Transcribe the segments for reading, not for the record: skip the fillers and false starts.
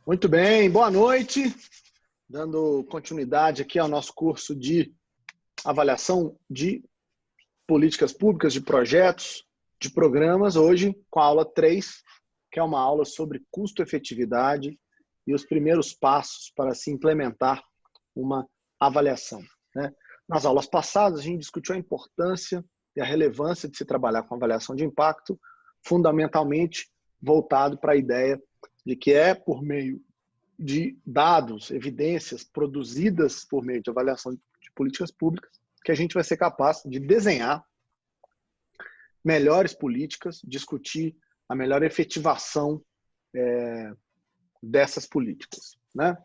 Muito bem, boa noite. Dando continuidade aqui ao nosso curso de avaliação de políticas públicas, de projetos, de programas, hoje com a aula 3, que é uma aula sobre custo-efetividade e os primeiros passos para se implementar uma avaliação, né? Nas aulas passadas, a gente discutiu a importância e a relevância de se trabalhar com avaliação de impacto, fundamentalmente voltado para a ideia de que é por meio de dados, evidências produzidas por meio de avaliação de políticas públicas que a gente vai ser capaz de desenhar melhores políticas, discutir a melhor efetivação dessas políticas, né?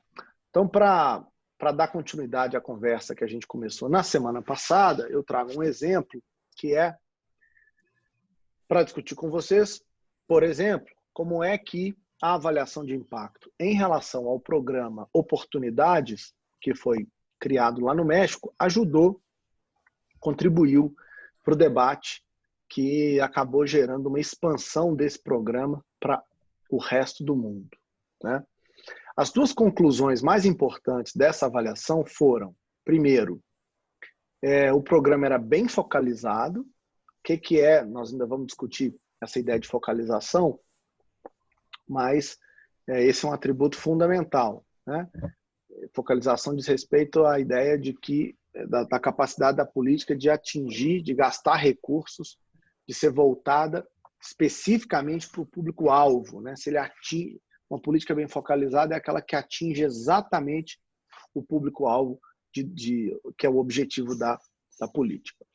Então, para dar continuidade à conversa que a gente começou na semana passada, eu trago um exemplo que é para discutir com vocês, por exemplo, como é que a avaliação de impacto em relação ao programa Oportunidades, que foi criado lá no México, contribuiu para o debate que acabou gerando uma expansão desse programa para o resto do mundo, né? As duas conclusões mais importantes dessa avaliação foram, primeiro, o programa era bem focalizado. O que é? Nós ainda vamos discutir essa ideia de focalização, mas esse é um atributo fundamental, né? Focalização diz respeito à ideia de que da capacidade da política de atingir, de gastar recursos, de ser voltada especificamente para o público-alvo, né? Se ele atinge, uma política bem focalizada é aquela que atinge exatamente o público-alvo que é o objetivo da política.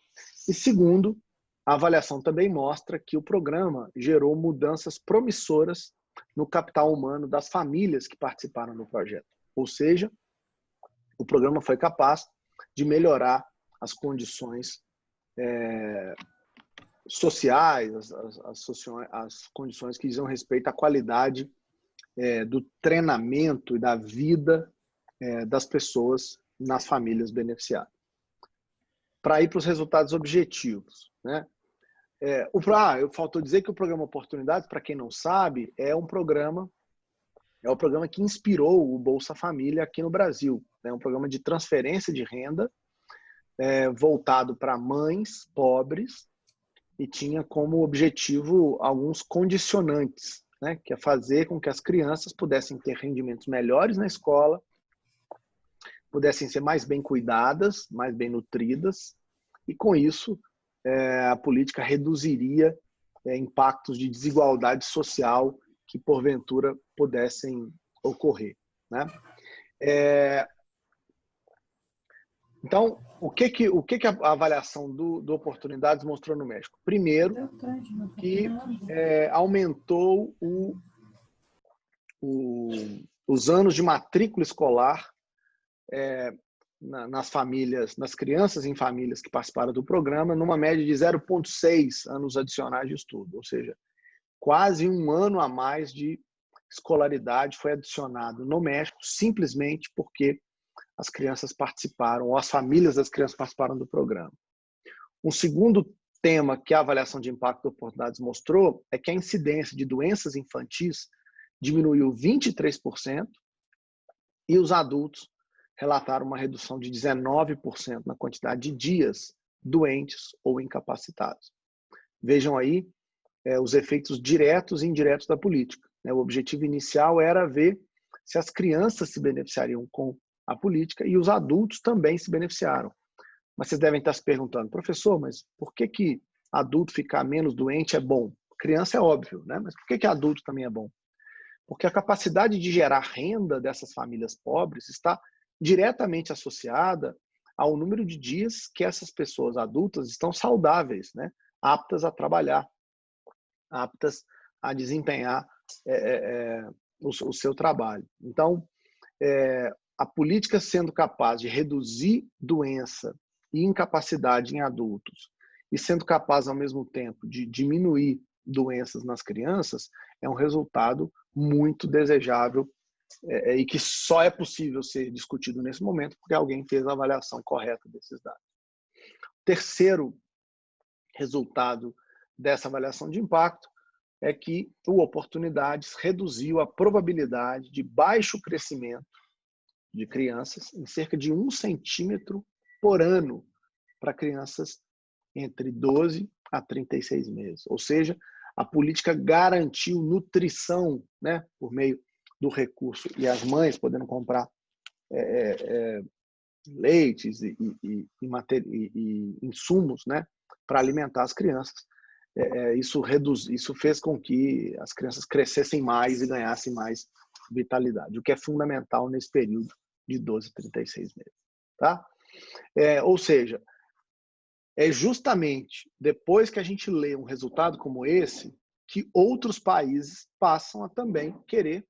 E segundo, a avaliação também mostra que o programa gerou mudanças promissoras no capital humano das famílias que participaram do projeto. Ou seja, o programa foi capaz de melhorar as condições sociais, as condições que dizem respeito à qualidade do treinamento e da vida das pessoas nas famílias beneficiadas. Para ir para os resultados objetivos, né? Faltou dizer que o programa Oportunidades, para quem não sabe, é o programa que inspirou o Bolsa Família aqui no Brasil. É um programa de transferência de renda voltado para mães pobres e tinha como objetivo alguns condicionantes, né? Que é fazer com que as crianças pudessem ter rendimentos melhores na escola, pudessem ser mais bem cuidadas, mais bem nutridas, e com isso a política reduziria impactos de desigualdade social que porventura pudessem ocorrer, né? Então, o que a avaliação do Oportunidades mostrou no México? Primeiro, que aumentou os anos de matrícula escolar nas famílias, nas crianças em famílias que participaram do programa, numa média de 0,6 anos adicionais de estudo, ou seja, quase um ano a mais de escolaridade foi adicionado no México, simplesmente porque as crianças participaram, ou as famílias das crianças participaram do programa. Um segundo tema que a avaliação de impacto de oportunidades mostrou é que a incidência de doenças infantis diminuiu 23% e os adultos relataram uma redução de 19% na quantidade de dias doentes ou incapacitados. Vejam aí os efeitos diretos e indiretos da política. O objetivo inicial era ver se as crianças se beneficiariam com a política e os adultos também se beneficiaram. Mas vocês devem estar se perguntando, professor, mas por que adulto ficar menos doente é bom? Criança é óbvio, né? Mas por que adulto também é bom? Porque a capacidade de gerar renda dessas famílias pobres está diretamente associada ao número de dias que essas pessoas adultas estão saudáveis, né? Aptas a trabalhar, aptas a desempenhar o seu trabalho. Então, a política sendo capaz de reduzir doença e incapacidade em adultos e sendo capaz, ao mesmo tempo, de diminuir doenças nas crianças, é um resultado muito desejável e que só é possível ser discutido nesse momento porque alguém fez a avaliação correta desses dados. Terceiro resultado dessa avaliação de impacto é que o Oportunidades reduziu a probabilidade de baixo crescimento de crianças em cerca de 1 centímetro por ano para crianças entre 12 a 36 meses. Ou seja, a política garantiu nutrição, né, por meio do recurso, e as mães podendo comprar leites e insumos, né, para alimentar as crianças. Isso fez com que as crianças crescessem mais e ganhassem mais vitalidade, o que é fundamental nesse período de 12 a 36 meses. Tá? Ou seja, é justamente depois que a gente lê um resultado como esse que outros países passam a também querer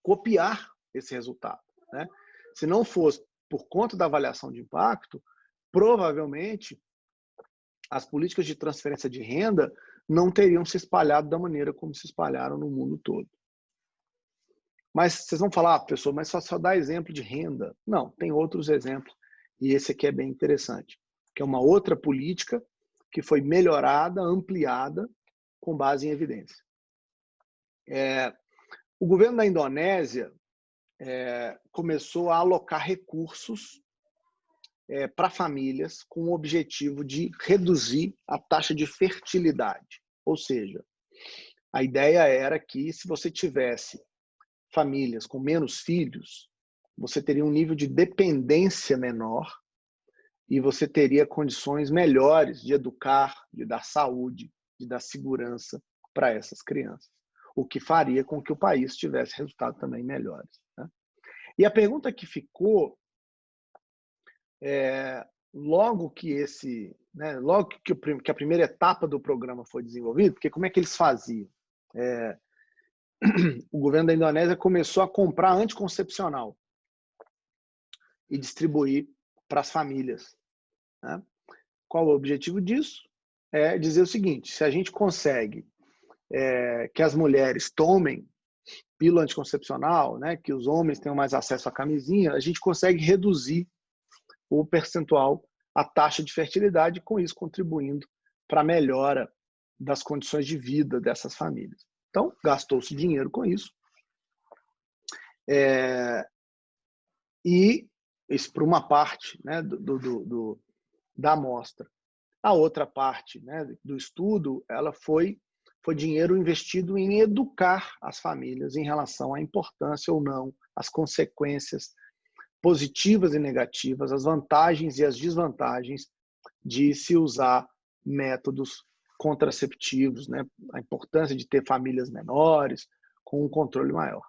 copiar esse resultado, né? Se não fosse por conta da avaliação de impacto, provavelmente as políticas de transferência de renda não teriam se espalhado da maneira como se espalharam no mundo todo. Mas vocês vão falar, pessoal, mas só dá exemplo de renda. Não, tem outros exemplos. E esse aqui é bem interessante, que é uma outra política que foi melhorada, ampliada, com base em evidência. O governo da Indonésia começou a alocar recursos para famílias com o objetivo de reduzir a taxa de fertilidade. Ou seja, a ideia era que se você tivesse famílias com menos filhos, você teria um nível de dependência menor e você teria condições melhores de educar, de dar saúde, de dar segurança para essas crianças, o que faria com que o país tivesse resultados também melhores, né? E a pergunta que ficou logo que logo que a primeira etapa do programa foi desenvolvida, porque como é que eles faziam? O governo da Indonésia começou a comprar anticoncepcional e distribuir para as famílias, né? Qual o objetivo disso? É dizer o seguinte: se a gente consegue que as mulheres tomem pílula anticoncepcional, né, que os homens tenham mais acesso à camisinha, a gente consegue reduzir o percentual, a taxa de fertilidade, e com isso contribuindo para a melhora das condições de vida dessas famílias. Então, gastou-se dinheiro com isso. E isso por uma parte, né, da amostra. A outra parte, né, do estudo, ela foi dinheiro investido em educar as famílias em relação à importância ou não, as consequências positivas e negativas, as vantagens e as desvantagens de se usar métodos contraceptivos, né? A importância de ter famílias menores, com um controle maior.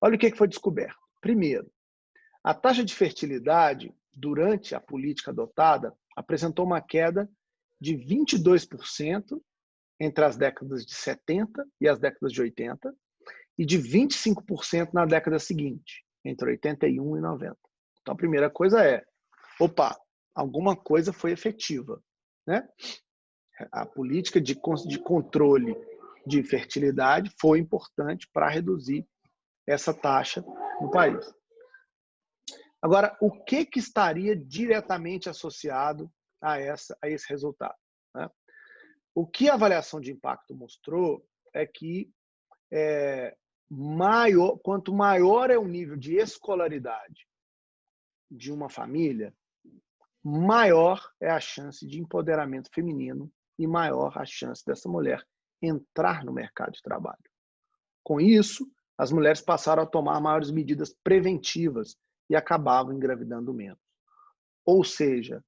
Olha o que foi descoberto. Primeiro, a taxa de fertilidade durante a política adotada apresentou uma queda de 22% entre as décadas de 70 e as décadas de 80 e de 25% na década seguinte, entre 81 e 90. Então, a primeira coisa alguma coisa foi efetiva, né? A política de controle de fertilidade foi importante para reduzir essa taxa no país. Agora, o que estaria diretamente associado a esse resultado, né? O que a avaliação de impacto mostrou é que quanto maior é o nível de escolaridade de uma família, maior é a chance de empoderamento feminino e maior a chance dessa mulher entrar no mercado de trabalho. Com isso, as mulheres passaram a tomar maiores medidas preventivas e acabavam engravidando menos. Ou seja,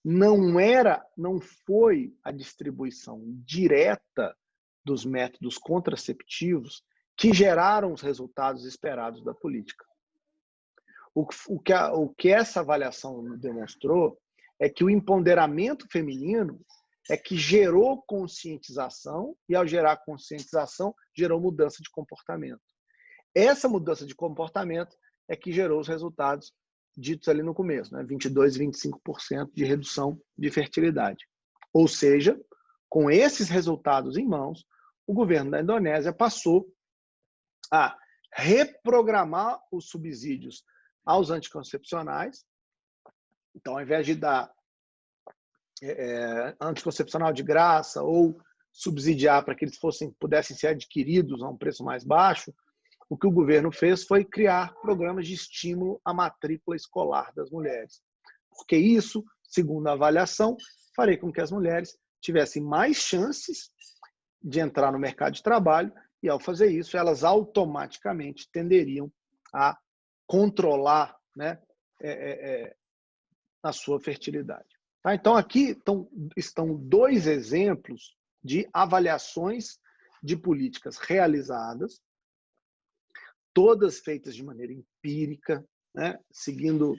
não foi a distribuição direta dos métodos contraceptivos que geraram os resultados esperados da política. O que essa avaliação demonstrou é que o empoderamento feminino é que gerou conscientização e, ao gerar conscientização, gerou mudança de comportamento. Essa mudança de comportamento é que gerou os resultados ditos ali no começo, né? 22% e 25% de redução de fertilidade. Ou seja, com esses resultados em mãos, o governo da Indonésia passou a reprogramar os subsídios aos anticoncepcionais. Então, ao invés de dar anticoncepcional de graça ou subsidiar para que eles pudessem ser adquiridos a um preço mais baixo, o que o governo fez foi criar programas de estímulo à matrícula escolar das mulheres. Porque isso, segundo a avaliação, faria com que as mulheres tivessem mais chances de entrar no mercado de trabalho e, ao fazer isso, elas automaticamente tenderiam a controlar, né, a sua fertilidade. Tá? Então, aqui estão 2 exemplos de avaliações de políticas realizadas, todas feitas de maneira empírica, né, seguindo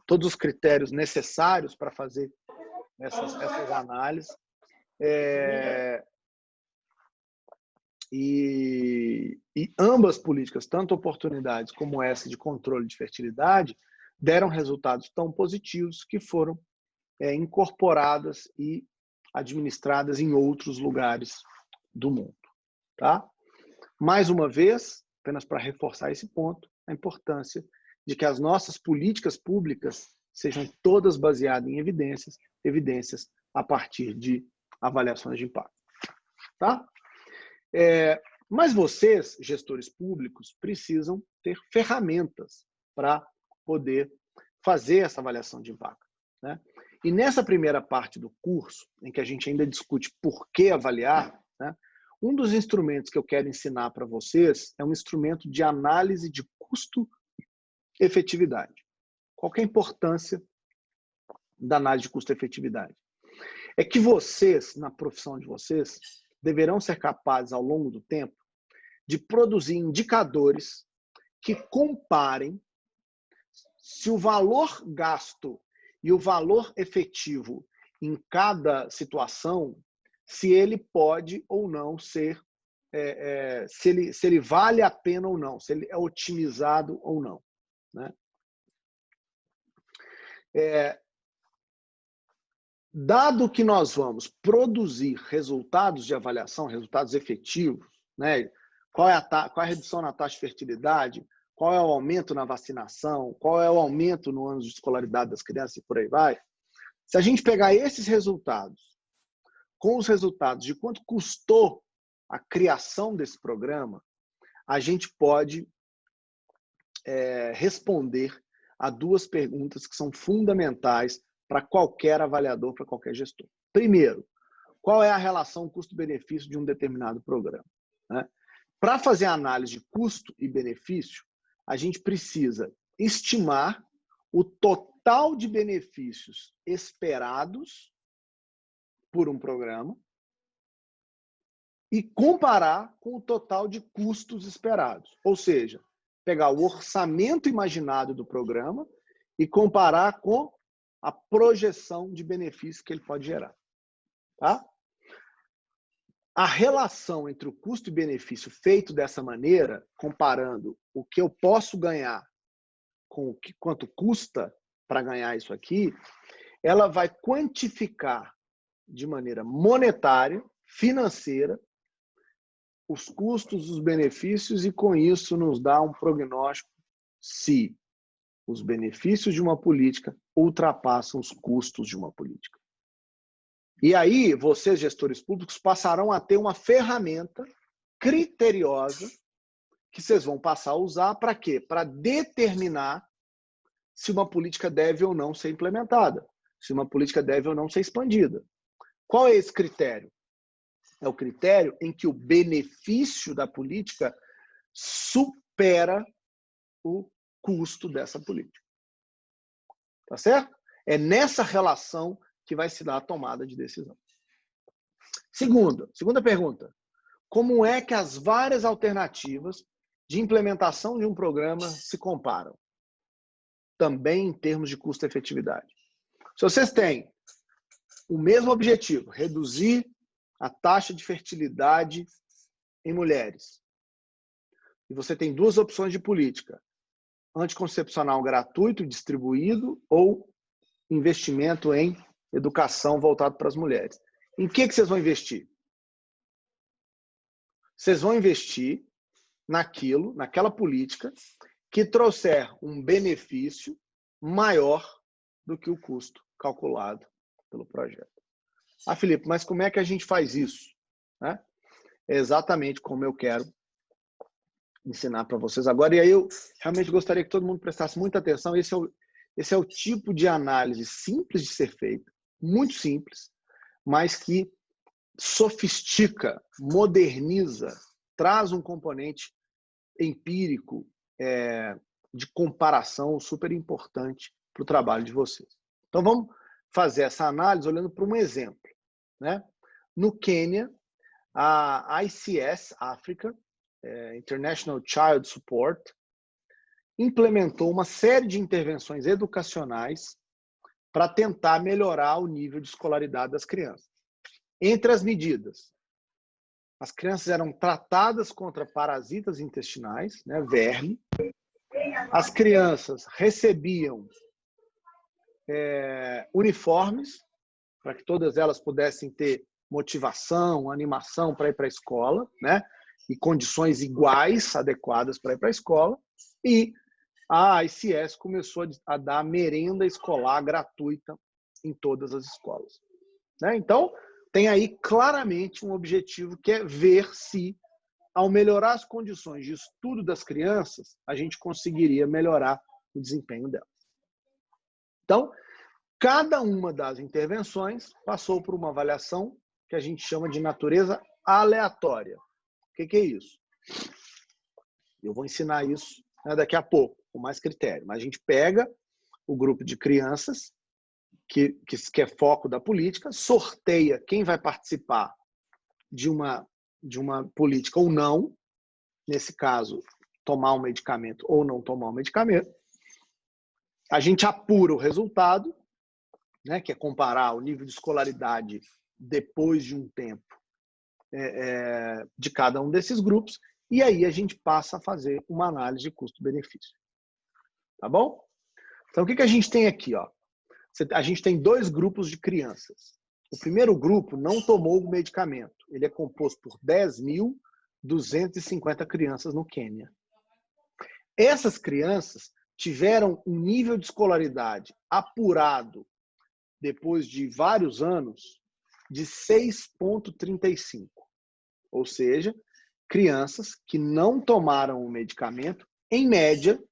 todos os critérios necessários para fazer essas análises. E ambas políticas, tanto oportunidades como essa de controle de fertilidade, deram resultados tão positivos que foram incorporadas e administradas em outros lugares do mundo. Tá? Mais uma vez, apenas para reforçar esse ponto, a importância de que as nossas políticas públicas sejam todas baseadas em evidências a partir de avaliações de impacto. Tá? Mas vocês, gestores públicos, precisam ter ferramentas para poder fazer essa avaliação de impacto, né? E nessa primeira parte do curso, em que a gente ainda discute por que avaliar, né, um dos instrumentos que eu quero ensinar para vocês é um instrumento de análise de custo-efetividade. Qual que é a importância da análise de custo-efetividade? É que vocês, na profissão de vocês, deverão ser capazes, ao longo do tempo, de produzir indicadores que comparem se o valor gasto e o valor efetivo em cada situação, se ele pode ou não ser, se ele vale a pena ou não, se ele é otimizado ou não, né? Dado que nós vamos produzir resultados de avaliação, resultados efetivos, né? Qual é a redução na taxa de fertilidade, qual é o aumento na vacinação, qual é o aumento no ano de escolaridade das crianças e por aí vai. Se a gente pegar esses resultados com os resultados de quanto custou a criação desse programa, a gente pode responder a 2 perguntas que são fundamentais para qualquer avaliador, para qualquer gestor. Primeiro, qual é a relação custo-benefício de um determinado programa, né? Para fazer a análise de custo e benefício, a gente precisa estimar o total de benefícios esperados por um programa e comparar com o total de custos esperados. Ou seja, pegar o orçamento imaginado do programa e comparar com a projeção de benefício que ele pode gerar. Tá? A relação entre o custo e benefício feito dessa maneira, comparando o que eu posso ganhar com quanto custa para ganhar isso aqui, ela vai quantificar de maneira monetária, financeira, os custos, os benefícios, e com isso nos dá um prognóstico se os benefícios de uma política ultrapassam os custos de uma política. E aí, vocês, gestores públicos, passarão a ter uma ferramenta criteriosa que vocês vão passar a usar para quê? Para determinar se uma política deve ou não ser implementada, se uma política deve ou não ser expandida. Qual é esse critério? É o critério em que o benefício da política supera o custo dessa política. Tá certo? É nessa relação que vai se dar a tomada de decisão. Segunda pergunta. Como é que as várias alternativas de implementação de um programa se comparam? Também em termos de custo-efetividade. Se vocês têm o mesmo objetivo, reduzir a taxa de fertilidade em mulheres, e você tem 2 opções de política: anticoncepcional gratuito, distribuído, ou investimento em educação voltado para as mulheres. Em que vocês vão investir? Vocês vão investir naquela política que trouxer um benefício maior do que o custo calculado pelo projeto. Ah, Felipe, mas como é que a gente faz isso? Né? É exatamente como eu quero ensinar para vocês agora. E aí eu realmente gostaria que todo mundo prestasse muita atenção. Esse é o tipo de análise simples de ser feita, muito simples, mas que sofistica, moderniza, traz um componente empírico de comparação super importante para o trabalho de vocês. Então vamos fazer essa análise olhando para um exemplo. Né? No Quênia, a ICS, África, International Child Support, implementou uma série de intervenções educacionais para tentar melhorar o nível de escolaridade das crianças. Entre as medidas, as crianças eram tratadas contra parasitas intestinais, né, verme. As crianças recebiam uniformes para que todas elas pudessem ter motivação, animação para ir para a escola, né? E condições iguais, adequadas para ir para a escola. E a ICS começou a dar merenda escolar gratuita em todas as escolas. Né? Então, tem aí claramente um objetivo que é ver se, ao melhorar as condições de estudo das crianças, a gente conseguiria melhorar o desempenho delas. Então, cada uma das intervenções passou por uma avaliação que a gente chama de natureza aleatória. O que é isso? Eu vou ensinar isso, né, daqui a pouco, com mais critério. Mas a gente pega o grupo de crianças, que é foco da política, sorteia quem vai participar de uma política ou não, nesse caso, tomar um medicamento ou não tomar um medicamento. A gente apura o resultado, né, que é comparar o nível de escolaridade depois de um tempo de cada um desses grupos, e aí a gente passa a fazer uma análise de custo-benefício. Tá bom? Então, o que a gente tem aqui? Ó? A gente tem dois grupos de crianças. O primeiro grupo não tomou o medicamento. Ele é composto por 10.250 crianças no Quênia. Essas crianças tiveram um nível de escolaridade apurado depois de vários anos de 6,35. Ou seja, crianças que não tomaram o medicamento, em média,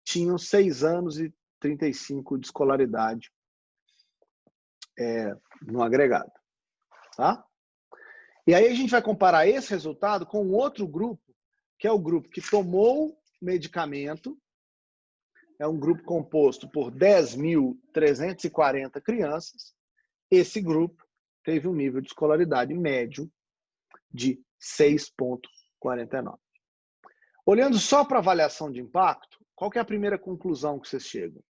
tinham 6 anos e 35 de escolaridade no agregado. Tá? E aí a gente vai comparar esse resultado com outro grupo, que é o grupo que tomou medicamento. É um grupo composto por 10.340 crianças. Esse grupo teve um nível de escolaridade médio de 6,49. Olhando só para a avaliação de impacto, qual que é a primeira conclusão que vocês chegam?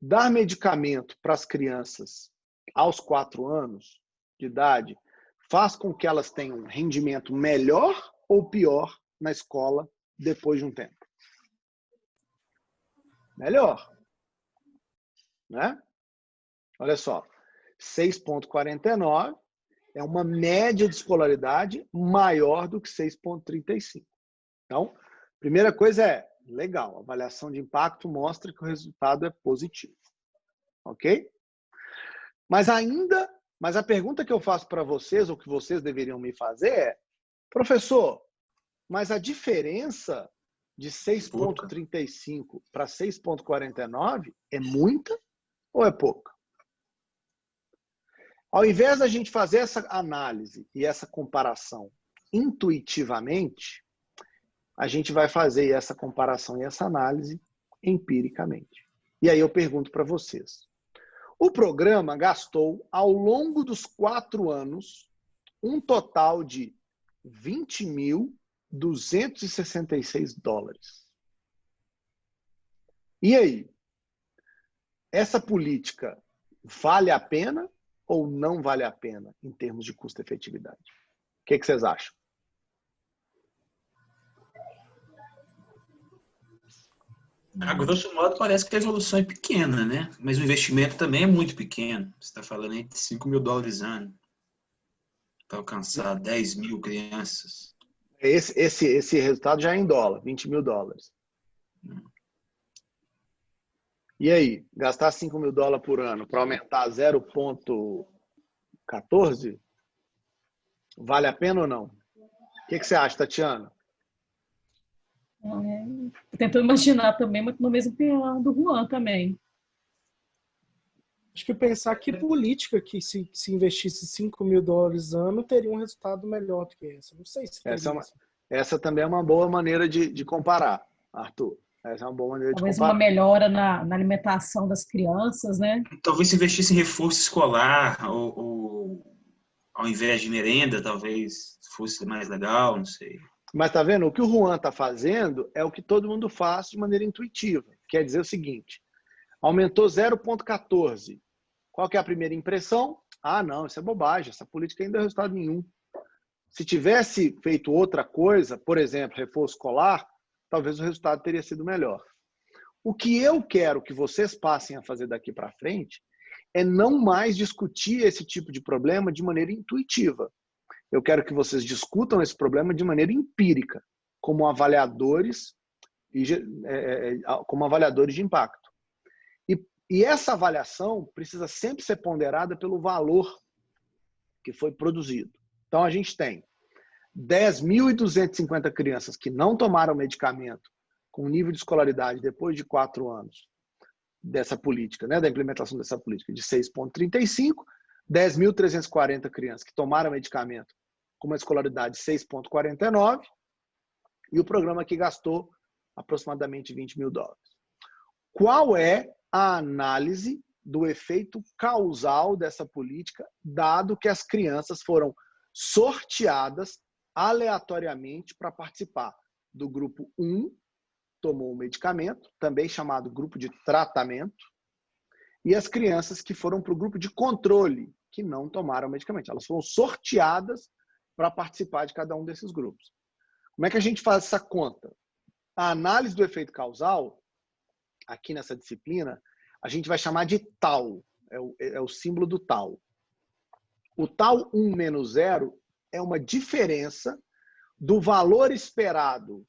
Dar medicamento para as crianças aos 4 anos de idade faz com que elas tenham um rendimento melhor ou pior na escola depois de um tempo? Melhor. Né? Olha só, 6,49 é uma média de escolaridade maior do que 6,35. Então, primeira coisa é, legal, a avaliação de impacto mostra que o resultado é positivo. Ok? Mas a pergunta que eu faço para vocês, ou que vocês deveriam me fazer é, professor, mas a diferença de 6,35 para 6,49 é muita ou é pouca? Ao invés da gente fazer essa análise e essa comparação intuitivamente, a gente vai fazer essa comparação e essa análise empiricamente. E aí eu pergunto para vocês. O programa gastou, ao longo dos 4 anos, um total de $20.266. E aí? Essa política vale a pena ou não vale a pena em termos de custo-efetividade? O que vocês acham? A grosso modo, parece que a evolução é pequena, né? Mas o investimento também é muito pequeno. Você está falando aí de $5.000 ano para alcançar 10.000 crianças. Esse resultado já é em dólar, $20.000. E aí, gastar $5.000 por ano para aumentar 0,5 14? Vale a pena ou não? O que você acha, Tatiana? Tô tentando imaginar também, mas no mesmo pilar do Juan também. Acho que pensar que política que se investisse $5.000 ano teria um resultado melhor do que essa. Não sei se teria. Essa também é uma boa maneira de comparar, Arthur. Essa é uma boa maneira Talvez de comparar. uma melhora na alimentação das crianças, né? Talvez se investisse em reforço escolar, ou ao invés de merenda, talvez fosse mais legal, não sei. Mas tá vendo? O que o Juan está fazendo é o que todo mundo faz de maneira intuitiva. Quer dizer o seguinte, aumentou 0,14. Qual que é a primeira impressão? Ah, não, isso é bobagem, essa política ainda não deu resultado nenhum. Se tivesse feito outra coisa, por exemplo, reforço escolar, talvez o resultado teria sido melhor. O que eu quero que vocês passem a fazer daqui para frente é não mais discutir esse tipo de problema de maneira intuitiva. Eu quero que vocês discutam esse problema de maneira empírica, como avaliadores de impacto. E essa avaliação precisa sempre ser ponderada pelo valor que foi produzido. Então, a gente tem 10.250 crianças que não tomaram medicamento com nível de escolaridade depois de 4 anos dessa política, né, da implementação dessa política, de 6,35, 10.340 crianças que tomaram medicamento com uma escolaridade de 6,49, e o programa que gastou aproximadamente $20.000. Qual é a análise do efeito causal dessa política, dado que as crianças foram sorteadas aleatoriamente para participar do grupo 1, tomou o medicamento, também chamado grupo de tratamento, e as crianças que foram para o grupo de controle, que não tomaram medicamento. Elas foram sorteadas para participar de cada um desses grupos. Como é que a gente faz essa conta? A análise do efeito causal, aqui nessa disciplina, a gente vai chamar de tau, é o símbolo do tau. O tau 1 menos 0 é uma diferença do valor esperado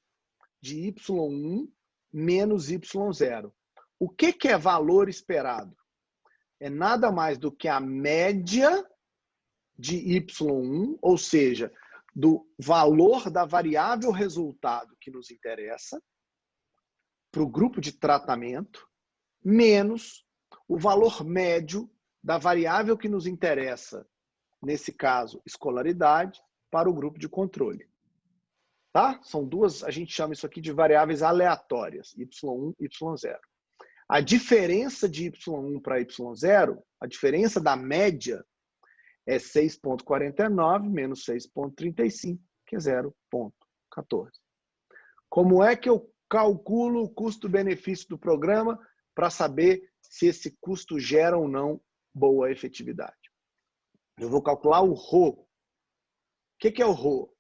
de y1 menos y0. O que é valor esperado? É nada mais do que a média de y1, ou seja, do valor da variável resultado que nos interessa para o grupo de tratamento, menos o valor médio da variável que nos interessa, nesse caso, escolaridade, para o grupo de controle. Tá? São duas, a gente chama isso aqui de variáveis aleatórias, y1 e y0. A diferença de y1 para y0, a diferença da média, é 6,49 menos 6,35, que é 0,14. Como é que eu calculo o custo-benefício do programa para saber se esse custo gera ou não boa efetividade? Eu vou calcular o RO. O que é o RO?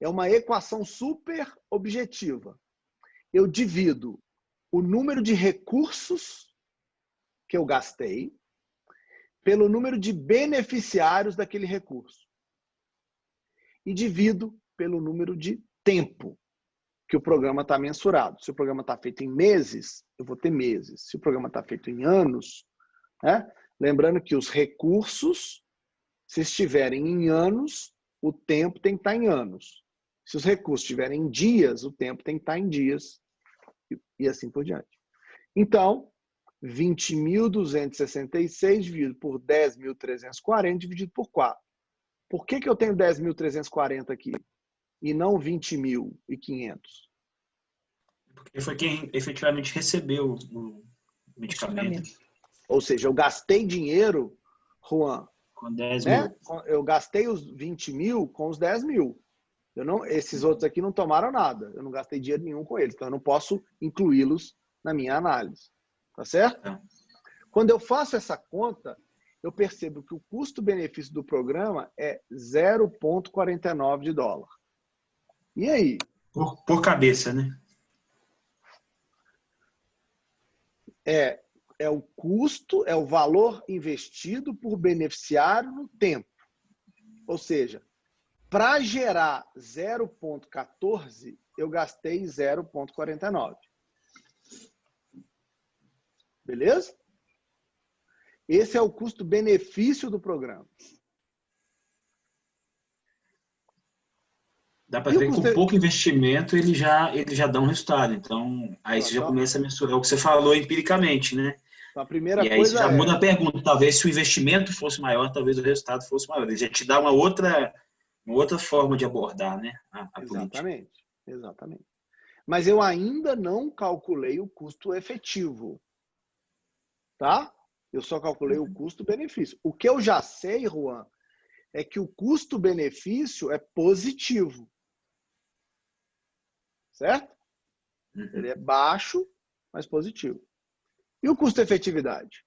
É uma equação super objetiva. Eu divido o número de recursos que eu gastei pelo número de beneficiários daquele recurso. E divido pelo número de tempo que o programa está mensurado. Se o programa está feito em meses, eu vou ter meses. Se o programa está feito em anos, né? Lembrando que os recursos, se estiverem em anos, o tempo tem que estar em anos. Se os recursos estiverem em dias, o tempo tem que estar em dias. E assim por diante. Então, 20.266 dividido por 10.340 dividido por 4. Por que eu tenho 10.340 aqui e não 20.500? Porque foi quem efetivamente recebeu o medicamento. Ou seja, eu gastei dinheiro, Juan, com 10 né? mil. Eu gastei os 20.000 com os 10.000. Esses outros aqui não tomaram nada. Eu não gastei dinheiro nenhum com eles. Então, eu não posso incluí-los na minha análise. Tá certo? É. Quando eu faço essa conta, eu percebo que o custo-benefício do programa é $0,49. E aí? Por cabeça, né? É o custo, é o valor investido por beneficiário no tempo. Ou seja, para gerar 0,14, eu gastei 0,49. Beleza? Esse é o custo-benefício do programa. Dá para E o ver que custo... com pouco investimento ele já dá um resultado. Então, aí você já com pouco investimento ele já dá um resultado. Então, aí você já Então, começa a mensurar o que você falou empiricamente, né? a primeira E aí você coisa já muda é... a pergunta. Talvez se o investimento fosse maior, talvez o resultado fosse maior. Ele já te dá uma outra forma de abordar, né, a política. Exatamente, exatamente. Mas eu ainda não calculei o custo efetivo, tá? Eu só calculei o custo-benefício. O que eu já sei, Juan, é que o custo-benefício é positivo, certo? Ele é baixo, mas positivo. E o custo-efetividade?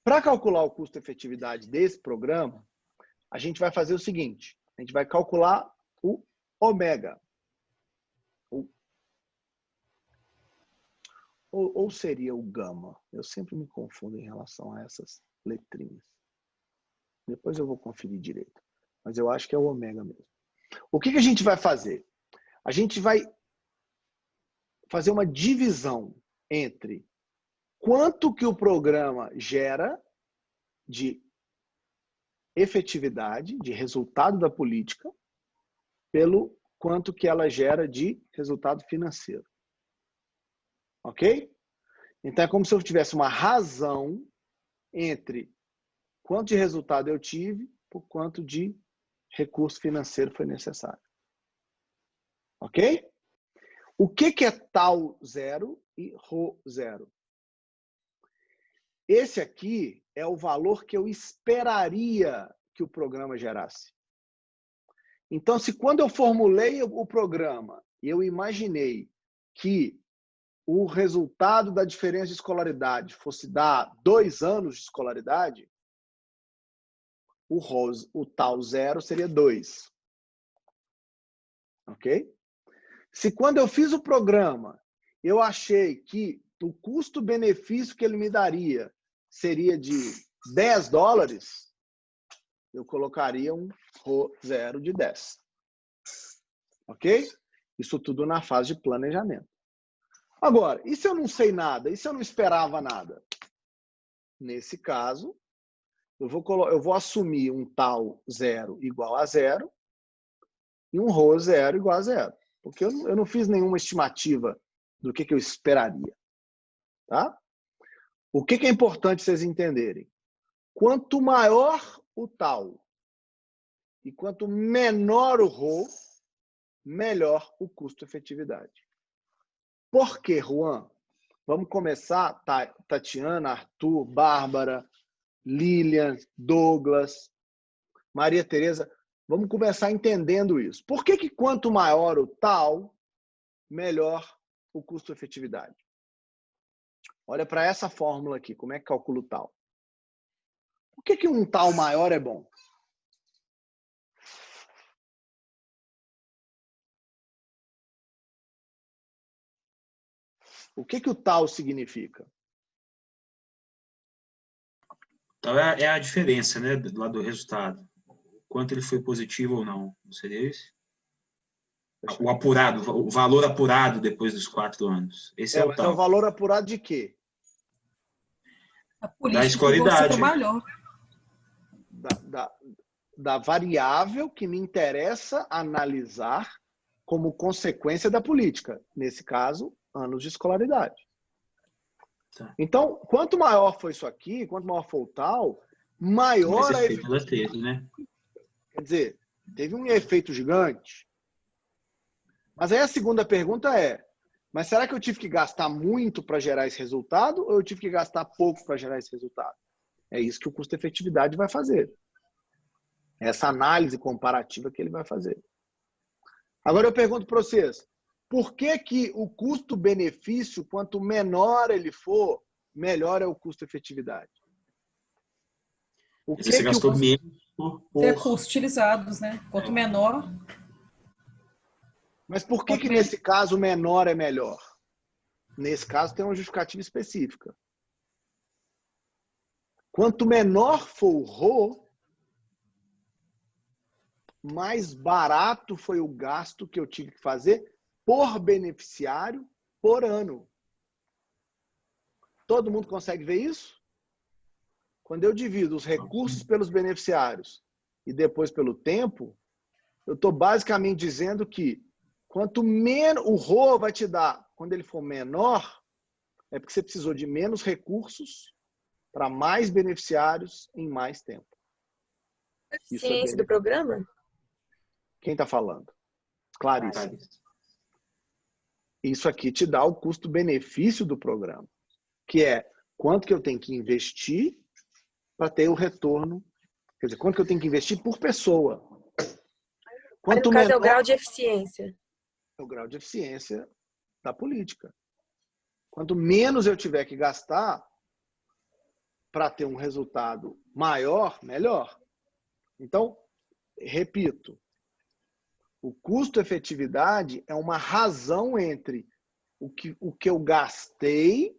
Para calcular o custo-efetividade desse programa, a gente vai fazer o seguinte, a gente vai calcular o ômega. Ou seria o gama? Eu sempre me confundo em relação a essas letrinhas. Depois eu vou conferir direito. Mas eu acho que é o ômega mesmo. O que a gente vai fazer? A gente vai fazer uma divisão entre quanto que o programa gera de efetividade, de resultado da política, pelo quanto que ela gera de resultado financeiro. Ok? Então é como se eu tivesse uma razão entre quanto de resultado eu tive por quanto de recurso financeiro foi necessário. Ok? O que é tal zero e rho zero? Esse aqui é o valor que eu esperaria que o programa gerasse. Então, se quando eu formulei o programa, eu imaginei que o resultado da diferença de escolaridade fosse dar 2 anos de escolaridade, o tal zero seria 2. Ok? Se quando eu fiz o programa, eu achei que o custo-benefício que ele me daria seria de $10, eu colocaria um rho zero de 10. Ok? Isso tudo na fase de planejamento. Agora, e se eu não sei nada? E se eu não esperava nada? Nesse caso, eu vou assumir um tal zero igual a zero e um rho zero igual a zero. Porque eu não fiz nenhuma estimativa do que eu esperaria. Tá? O que é importante vocês entenderem? Quanto maior o tal e quanto menor o rho, melhor o custo-efetividade. Por quê, Juan? Vamos começar, Tatiana, Arthur, Bárbara, Lilian, Douglas, Maria Tereza. Vamos começar entendendo isso. Por que quanto maior o tal, melhor o custo-efetividade? Olha para essa fórmula aqui, como é que calcula o tal? Por que um tal maior é bom? O que o tal significa? Então, é a diferença, né, do lado do resultado. Quanto ele foi positivo ou não. Não seria isso? O apurado, o valor apurado depois dos 4 anos. Esse é o Mas é o tal. valor apurado de quê? A Da política que você escolaridade. trabalhou. Da variável que me interessa analisar como consequência da política. Nesse caso, anos de escolaridade. Tá. Então, quanto maior foi isso aqui, quanto maior for o tal, maior a efeito ela teve, né? Quer dizer, teve um efeito gigante. Mas aí a segunda pergunta é, mas será que eu tive que gastar muito para gerar esse resultado ou eu tive que gastar pouco para gerar esse resultado? É isso que o custo-efetividade vai fazer. Essa análise comparativa que ele vai fazer. Agora eu pergunto para vocês, por que o custo-benefício, quanto menor ele for, melhor é o custo-efetividade? Você gastou menos por... Recursos utilizados, né? Quanto menor... Mas por que nesse caso menor é melhor? Nesse caso tem uma justificativa específica. Quanto menor for o rho, mais barato foi o gasto que eu tive que fazer por beneficiário por ano. Todo mundo consegue ver isso? Quando eu divido os recursos pelos beneficiários e depois pelo tempo, Eu estou basicamente dizendo que quanto menos o RO vai te dar, quando ele for menor, é porque você precisou de menos recursos para mais beneficiários em mais tempo. Isso é Ciência do programa? Quem está falando? Clarice. Isso aqui te dá o custo-benefício do programa, que é quanto que eu tenho que investir para ter o retorno. Quer dizer, quanto que eu tenho que investir por pessoa. Quanto no caso menor, é o grau de eficiência. é o grau de eficiência da política. Quanto menos eu tiver que gastar para ter um resultado maior, melhor. Então, repito, o custo-efetividade é uma razão entre o que eu gastei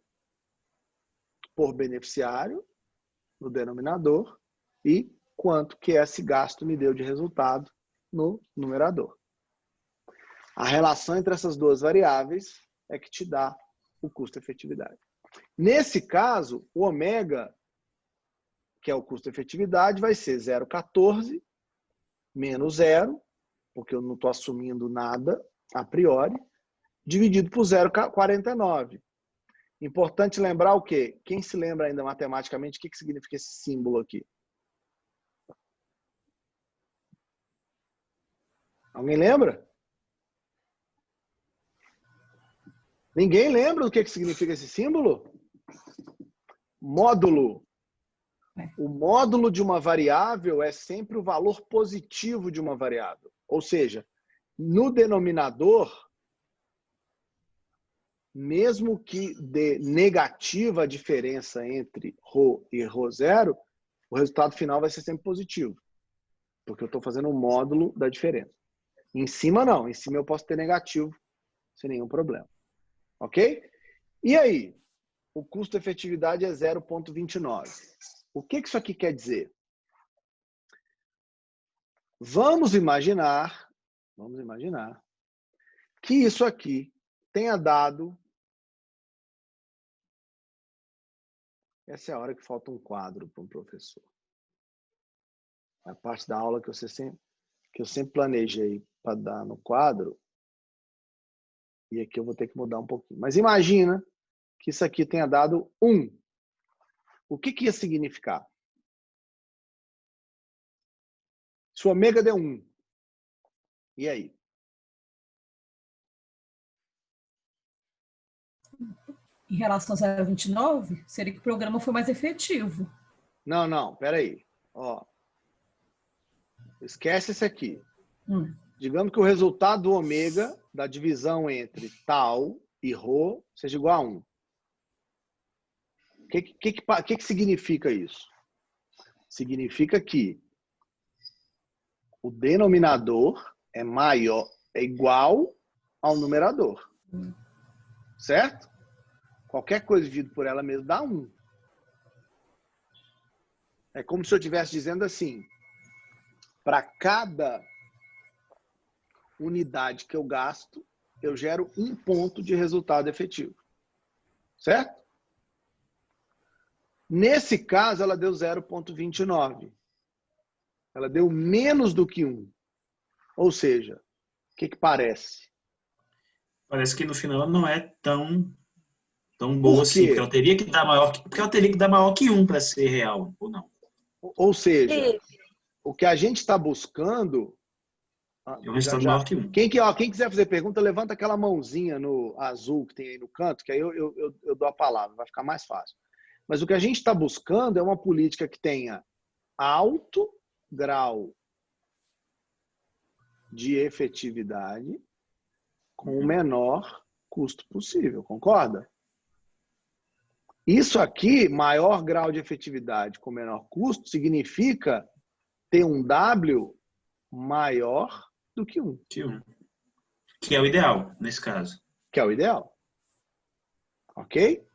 por beneficiário no denominador e quanto que esse gasto me deu de resultado no numerador. A relação entre essas duas variáveis é que te dá o custo-efetividade. Nesse caso, o ômega, que é o custo-efetividade, vai ser 0,14 menos 0, porque eu não estou assumindo nada a priori, dividido por 0,49. Importante lembrar o quê? Quem se lembra ainda matematicamente, o que significa esse símbolo aqui? Alguém lembra? Ninguém lembra do que significa esse símbolo? Módulo. O módulo de uma variável é sempre o valor positivo de uma variável. Ou seja, no denominador, mesmo que dê negativa a diferença entre ρ e ρ0, o resultado final vai ser sempre positivo. Porque eu estou fazendo um módulo da diferença. Em cima, não. Em cima eu posso ter negativo, sem nenhum problema. Ok? E aí? O custo-efetividade é 0,29. O que isso aqui quer dizer? Vamos imaginar que isso aqui tenha dado... Essa é a hora que falta um quadro para um professor. É a parte da aula que eu sempre planejei para dar no quadro. E aqui eu vou ter que mudar um pouquinho. Mas imagina que isso aqui tenha dado 1. O que ia significar? Se o ômega deu 1. E aí? Em relação a 0,29, seria que o programa foi mais efetivo. Não, peraí. Ó, esquece esse aqui. Digamos que o resultado do ômega, da divisão entre tal e ρ, seja igual a 1. O que significa isso? Significa que o denominador é igual ao numerador. Certo? Qualquer coisa dividido por ela mesma dá 1. É como se eu estivesse dizendo assim, para cada unidade que eu gasto, eu gero 1 ponto de resultado efetivo. Certo? Nesse caso, ela deu 0,29. Ela deu menos do que 1. Ou seja, o que parece? Parece que no final ela não é tão boa assim, porque ela teria que dar maior que 1 para ser real, ou não? Ou seja, o que a gente está buscando... É um resultado maior que 1. Quem quiser fazer pergunta, levanta aquela mãozinha no azul que tem aí no canto, que aí eu dou a palavra, vai ficar mais fácil. Mas o que a gente está buscando é uma política que tenha alto grau de efetividade com o menor custo possível, concorda? Isso aqui, maior grau de efetividade com menor custo, significa ter um W maior do que 1. Que é o ideal, nesse caso. Que é o ideal. Ok?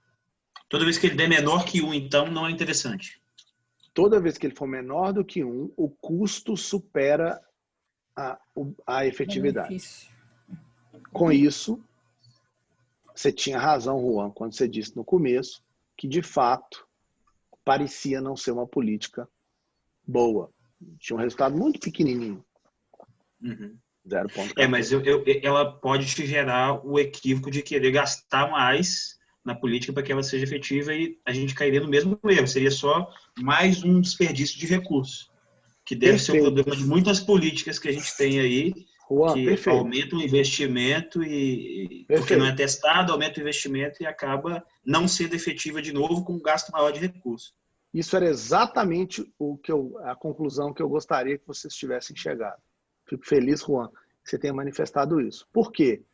Toda vez que ele der menor que 1, então, não é interessante. Toda vez que ele for menor do que 1, o custo supera a efetividade. Benefício. Com isso, você tinha razão, Juan, quando você disse no começo que, de fato, parecia não ser uma política boa. Tinha um resultado muito pequenininho. Uhum. 0,14. Mas ela pode te gerar o equívoco de querer gastar mais na política para que ela seja efetiva e a gente cairia no mesmo erro. Seria só mais um desperdício de recursos, que deve ser o Perfeito. problema de muitas políticas que a gente tem aí, Juan, que perfeito. aumentam o investimento e porque Perfeito. não é testado, aumenta o investimento e acaba não sendo efetiva de novo com um gasto maior de recursos. Isso era exatamente a conclusão que eu gostaria que vocês tivessem chegado. Fico feliz, Juan, que você tenha manifestado isso. Por quê?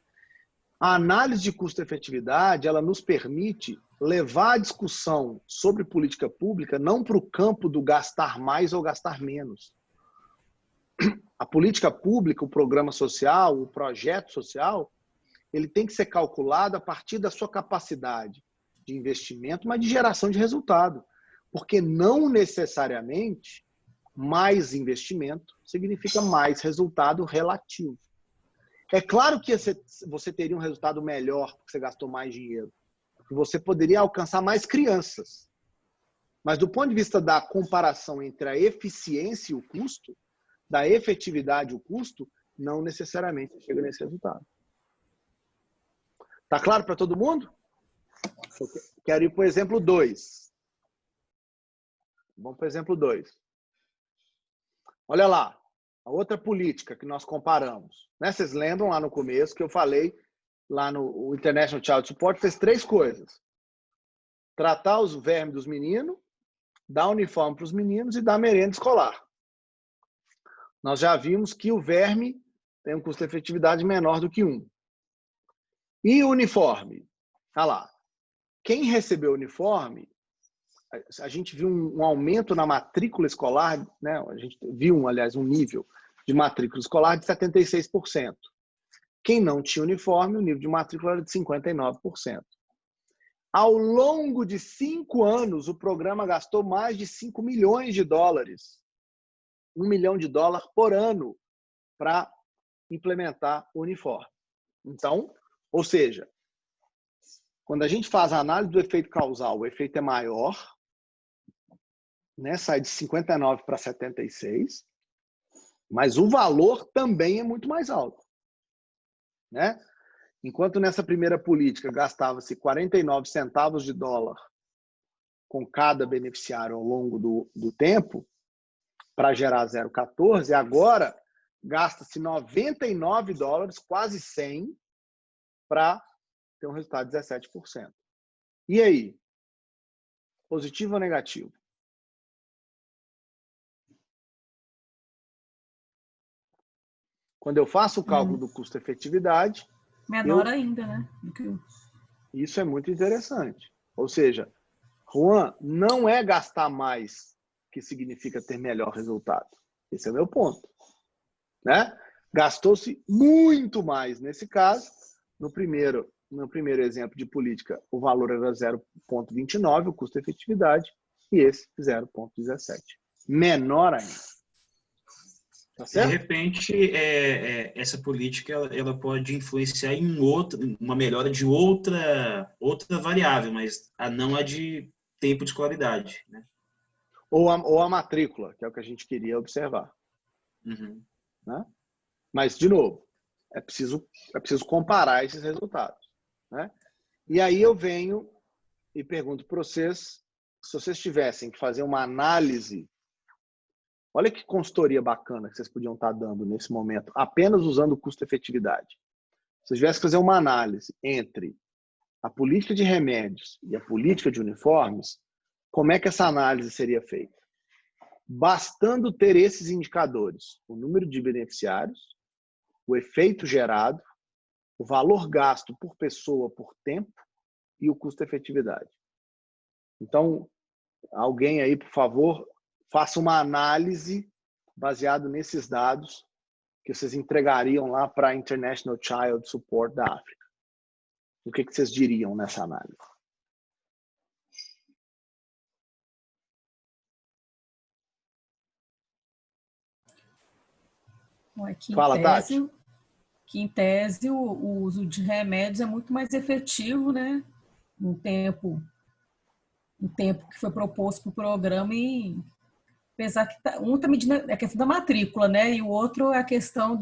A análise de custo-efetividade, ela nos permite levar a discussão sobre política pública não para o campo do gastar mais ou gastar menos. A política pública, o programa social, o projeto social, ele tem que ser calculado a partir da sua capacidade de investimento, mas de geração de resultado. Porque não necessariamente mais investimento significa mais resultado relativo. É claro que você teria um resultado melhor porque você gastou mais dinheiro, porque você poderia alcançar mais crianças. Mas do ponto de vista da comparação entre a eficiência e o custo, da efetividade e o custo, não necessariamente chega nesse resultado. Tá claro para todo mundo? Eu quero ir para o exemplo 2. Vamos para o exemplo 2. Olha lá, a outra política que nós comparamos. Né? Vocês lembram lá no começo que eu falei, lá no International Child Support, fez 3 coisas. Tratar os vermes dos meninos, dar uniforme para os meninos e dar merenda escolar. Nós já vimos que o verme tem um custo-efetividade menor do que 1. E o uniforme? Olha lá. Quem recebeu o uniforme, a gente viu um aumento na matrícula escolar, né? A gente viu, aliás, um nível de matrícula escolar de 76%. Quem não tinha uniforme, o nível de matrícula era de 59%. Ao longo de 5 anos, o programa gastou mais de 5 milhões de dólares. $1 milhão por ano para implementar o uniforme. Então, ou seja, quando a gente faz a análise do efeito causal, o efeito é maior, né? Sai de 59 para 76, mas o valor também é muito mais alto. Né? Enquanto nessa primeira política gastava-se 49 centavos de dólar com cada beneficiário ao longo do tempo, para gerar 0,14, agora gasta-se 99 dólares, quase 100, para ter um resultado de 17%. E aí? Positivo ou negativo? Quando eu faço o cálculo do custo-efetividade... Menor ainda, né? Isso é muito interessante. Ou seja, Juan, não é gastar mais que significa ter melhor resultado. Esse é o meu ponto. Né? Gastou-se muito mais nesse caso. No primeiro exemplo de política, o valor era 0,29, o custo-efetividade, e esse 0,17. Menor ainda. Tá certo? De repente, essa política ela pode influenciar em uma melhora de outra variável, mas não a de tempo de escolaridade. Né? Ou a matrícula, que é o que a gente queria observar. Uhum. Né? Mas, de novo, é preciso comparar esses resultados. Né? E aí eu venho e pergunto para vocês, se vocês tivessem que fazer uma análise, olha que consultoria bacana que vocês podiam estar dando nesse momento, apenas usando o custo-efetividade. Se vocês tivessem que fazer uma análise entre a política de remédios e a política de uniformes, como é que essa análise seria feita? Bastando ter esses indicadores, o número de beneficiários, o efeito gerado, o valor gasto por pessoa por tempo e o custo-efetividade. Então, alguém aí, por favor, faça uma análise baseada nesses dados que vocês entregariam lá para a International Child Support da África. O que vocês diriam nessa análise? Fala, Tati. Que em tese o uso de remédios é muito mais efetivo, né? No tempo que foi proposto para o programa e Apesar que um está medindo a questão da matrícula, né? E o outro é a questão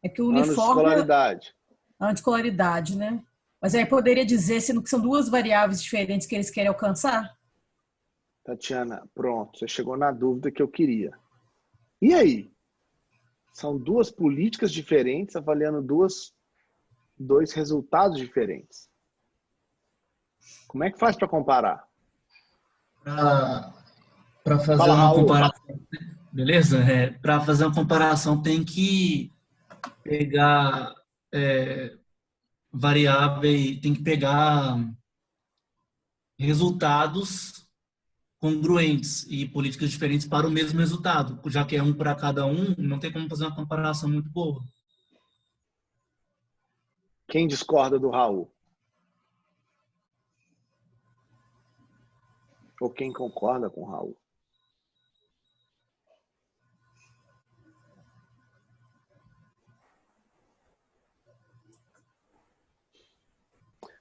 é que o Anos de uniforme escolaridade. é a escolaridade, né? Mas aí poderia dizer se não são duas variáveis diferentes que eles querem alcançar? Tatiana, pronto, você chegou na dúvida que eu queria. E aí? São duas políticas diferentes avaliando dois resultados diferentes. Como é que faz para comparar? Para fazer Fala, uma Raul. comparação, beleza? Para fazer uma comparação tem que pegar variáveis, tem que pegar resultados congruentes e políticas diferentes para o mesmo resultado, já que é um para cada um, não tem como fazer uma comparação muito boa. Quem discorda do Raul? Ou quem concorda com o Raul?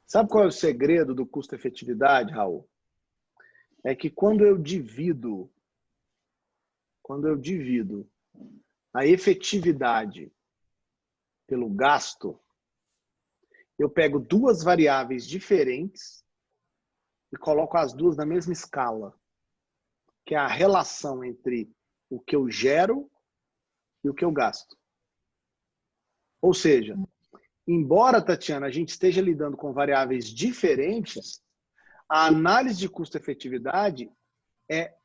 Sabe qual é o segredo do custo-efetividade, Raul? É que quando eu divido a efetividade pelo gasto, eu pego duas variáveis diferentes e coloco as duas na mesma escala, que é a relação entre o que eu gero e o que eu gasto. Ou seja, embora, Tatiana, a gente esteja lidando com variáveis diferentes, a análise de custo-efetividade é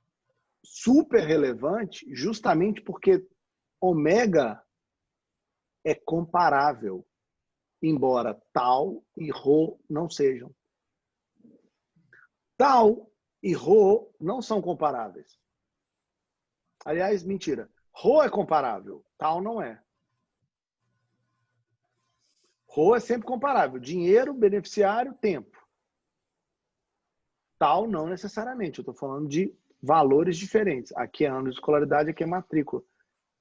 super relevante justamente porque ômega é comparável, embora tal e rho não sejam. Tal e rho não são comparáveis. Aliás, mentira. Rho é comparável, tal não é. Rho é sempre comparável. Dinheiro, beneficiário, tempo. Tal não necessariamente. Eu estou falando de valores diferentes. Aqui é ano de escolaridade, aqui é matrícula.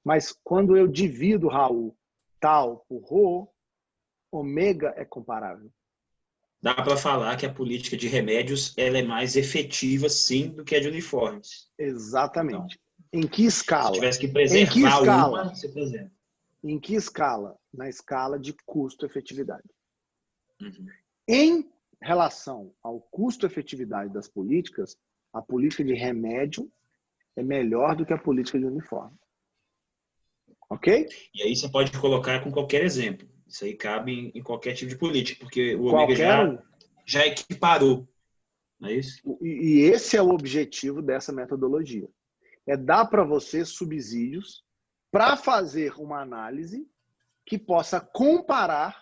Mas quando eu divido, Raul, tal por rho, ômega é comparável. Dá para falar que a política de remédios ela é mais efetiva, sim, do que a de uniformes. Exatamente. Então, em que escala? Se tivesse que Em que preservar escala? uma, você preserva. Em que escala? Na escala de custo-efetividade. Uhum. Em relação ao custo-efetividade das políticas, a política de remédio é melhor do que a política de uniforme. Ok? E aí você pode colocar com qualquer exemplo. Isso aí cabe em qualquer tipo de política, porque o ômega Qualquer um. já equiparou. Não é isso? E esse é o objetivo dessa metodologia. É dar para você subsídios para fazer uma análise que possa comparar,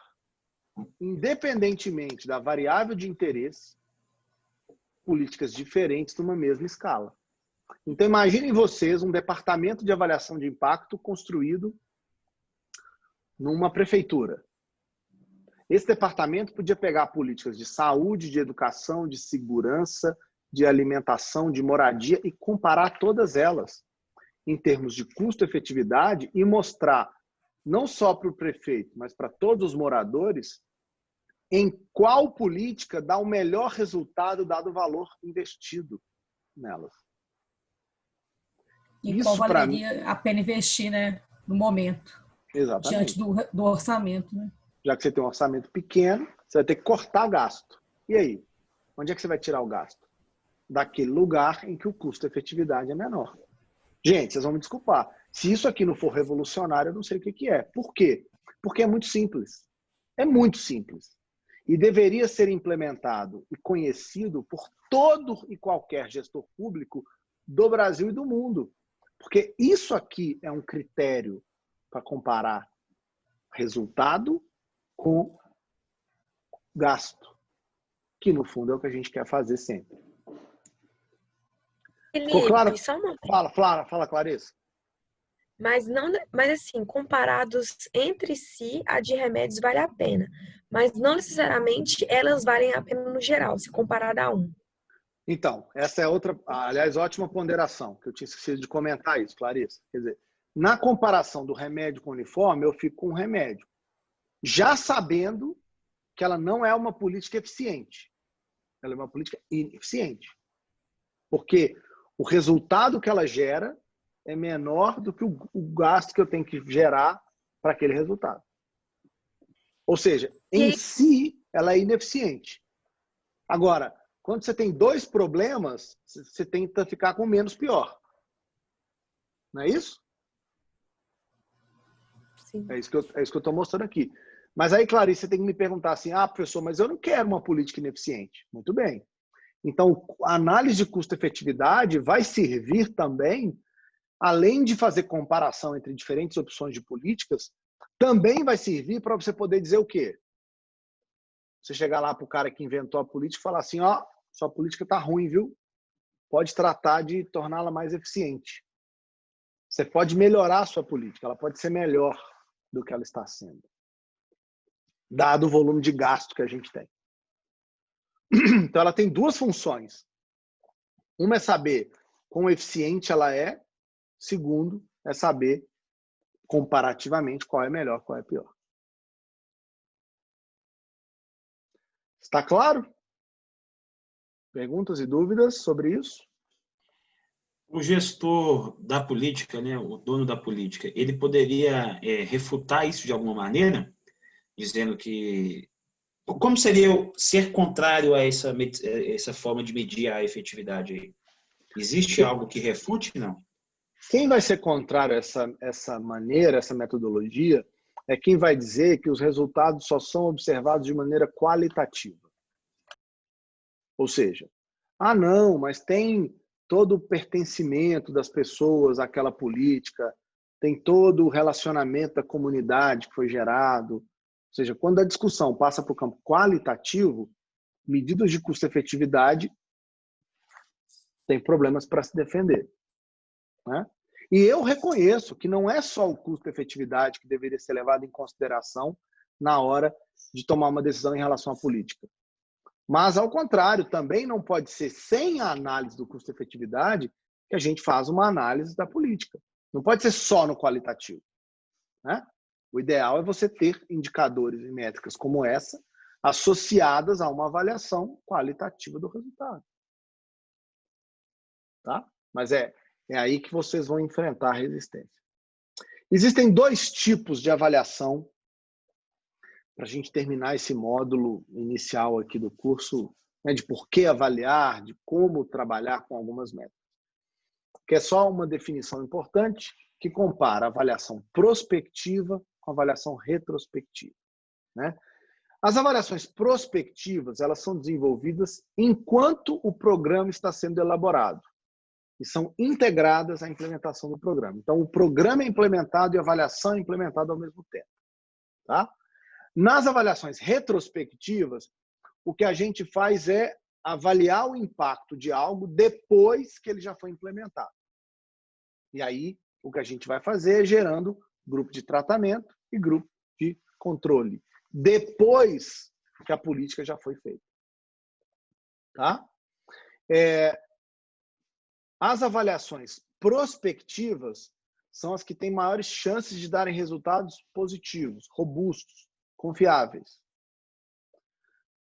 independentemente da variável de interesse, políticas diferentes numa mesma escala. Então, imaginem vocês um departamento de avaliação de impacto construído numa prefeitura. Esse departamento podia pegar políticas de saúde, de educação, de segurança, de alimentação, de moradia e comparar todas elas em termos de custo-efetividade e mostrar, não só para o prefeito, mas para todos os moradores, em qual política dá o melhor resultado dado o valor investido nelas. E Isso, qual valeria a pena investir, né, no momento, exatamente, diante do orçamento, né? Já que você tem um orçamento pequeno, você vai ter que cortar gasto. E aí? Onde é que você vai tirar o gasto? Daquele lugar em que o custo-efetividade é menor. Gente, vocês vão me desculpar. Se isso aqui não for revolucionário, eu não sei o que é. Por quê? Porque é muito simples. É muito simples. E deveria ser implementado e conhecido por todo e qualquer gestor público do Brasil e do mundo. Porque isso aqui é um critério para comparar resultado com gasto, que no fundo é o que a gente quer fazer sempre. Ficou claro? Felipe, só uma... Fala, Clarissa. Mas assim, comparados entre si, a de remédios vale a pena. Mas não necessariamente elas valem a pena no geral, se comparada a um. Então, essa é outra, aliás, ótima ponderação, que eu tinha esquecido de comentar isso, Clarissa. Quer dizer, na comparação do remédio com o uniforme, eu fico com o remédio, já sabendo que ela não é uma política eficiente. Ela é uma política ineficiente. Porque o resultado que ela gera é menor do que o gasto que eu tenho que gerar para aquele resultado. Ou seja, em si, ela é ineficiente. Agora, quando você tem dois problemas, você tenta ficar com o menos pior. Não é isso? Sim. É isso que eu estou mostrando aqui. Mas aí, Clarice, você tem que me perguntar assim, professor, mas eu não quero uma política ineficiente. Muito bem. Então, a análise de custo-efetividade vai servir também, além de fazer comparação entre diferentes opções de políticas, também vai servir para você poder dizer o quê? Você chegar lá para o cara que inventou a política e falar assim, sua política está ruim, viu? Pode tratar de torná-la mais eficiente. Você pode melhorar a sua política, ela pode ser melhor do que ela está sendo, dado o volume de gasto que a gente tem. Então, ela tem duas funções. Uma é saber quão eficiente ela é. Segundo, é saber, comparativamente, qual é melhor, qual é pior. Está claro? Perguntas e dúvidas sobre isso? O gestor da política, né, o dono da política, ele poderia refutar isso de alguma maneira, dizendo que... Como seria ser contrário a essa forma de medir a efetividade aí? Existe algo que refute, não? Quem vai ser contrário a essa maneira, essa metodologia, é quem vai dizer que os resultados só são observados de maneira qualitativa. Ou seja, não, mas tem todo o pertencimento das pessoas àquela política, tem todo o relacionamento da comunidade que foi gerado. Ou seja, quando a discussão passa para o campo qualitativo, medidas de custo-efetividade têm problemas para se defender. Né? E eu reconheço que não é só o custo-efetividade que deveria ser levado em consideração na hora de tomar uma decisão em relação à política. Mas, ao contrário, também não pode ser sem a análise do custo-efetividade que a gente faz uma análise da política. Não pode ser só no qualitativo. Né? O ideal é você ter indicadores e métricas como essa associadas a uma avaliação qualitativa do resultado. Tá? Mas é aí que vocês vão enfrentar a resistência. Existem dois tipos de avaliação para a gente terminar esse módulo inicial aqui do curso, né, de por que avaliar, de como trabalhar com algumas métricas. Que é só uma definição importante que compara a avaliação prospectiva com a avaliação retrospectiva. Né? As avaliações prospectivas, elas são desenvolvidas enquanto o programa está sendo elaborado e são integradas à implementação do programa. Então, o programa é implementado e a avaliação é implementada ao mesmo tempo. Tá? Nas avaliações retrospectivas, o que a gente faz é avaliar o impacto de algo depois que ele já foi implementado. E aí, o que a gente vai fazer é gerando grupo de tratamento e grupo de controle, depois que a política já foi feita. Tá? As avaliações prospectivas são as que têm maiores chances de darem resultados positivos, robustos, confiáveis.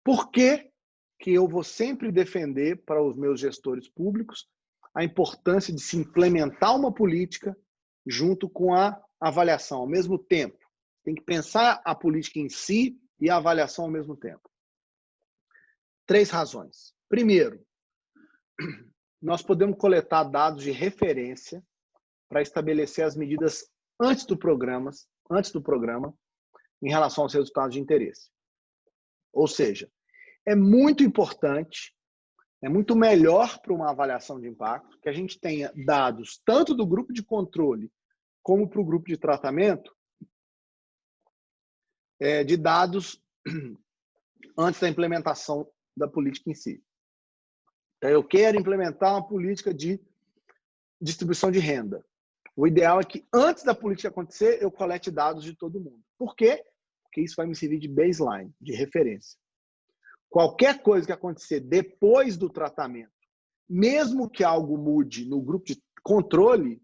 Por que que eu vou sempre defender para os meus gestores públicos a importância de se implementar uma política junto com a avaliação ao mesmo tempo? Tem que pensar a política em si e a avaliação ao mesmo tempo. 3 razões. Primeiro, nós podemos coletar dados de referência para estabelecer as medidas antes do programa em relação aos resultados de interesse. Ou seja, é muito importante, é muito melhor para uma avaliação de impacto que a gente tenha dados tanto do grupo de controle como para o grupo de tratamento, de dados antes da implementação da política em si. Então, eu quero implementar uma política de distribuição de renda. O ideal é que, antes da política acontecer, eu colete dados de todo mundo. Por quê? Porque isso vai me servir de baseline, de referência. Qualquer coisa que acontecer depois do tratamento, mesmo que algo mude no grupo de controle,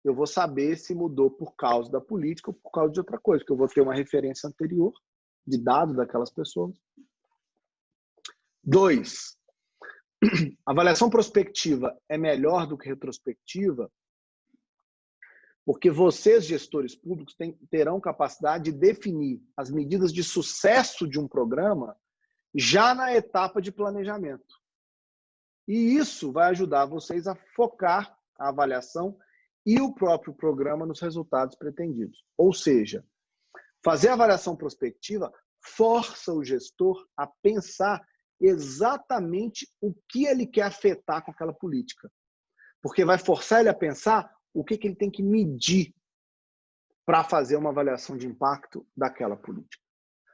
eu vou saber se mudou por causa da política ou por causa de outra coisa, porque eu vou ter uma referência anterior de dados daquelas pessoas. 2. avaliação prospectiva é melhor do que retrospectiva porque vocês, gestores públicos, terão capacidade de definir as medidas de sucesso de um programa já na etapa de planejamento. E isso vai ajudar vocês a focar a avaliação e o próprio programa nos resultados pretendidos. Ou seja, fazer a avaliação prospectiva força o gestor a pensar exatamente o que ele quer afetar com aquela política. Porque vai forçar ele a pensar o que ele tem que medir para fazer uma avaliação de impacto daquela política.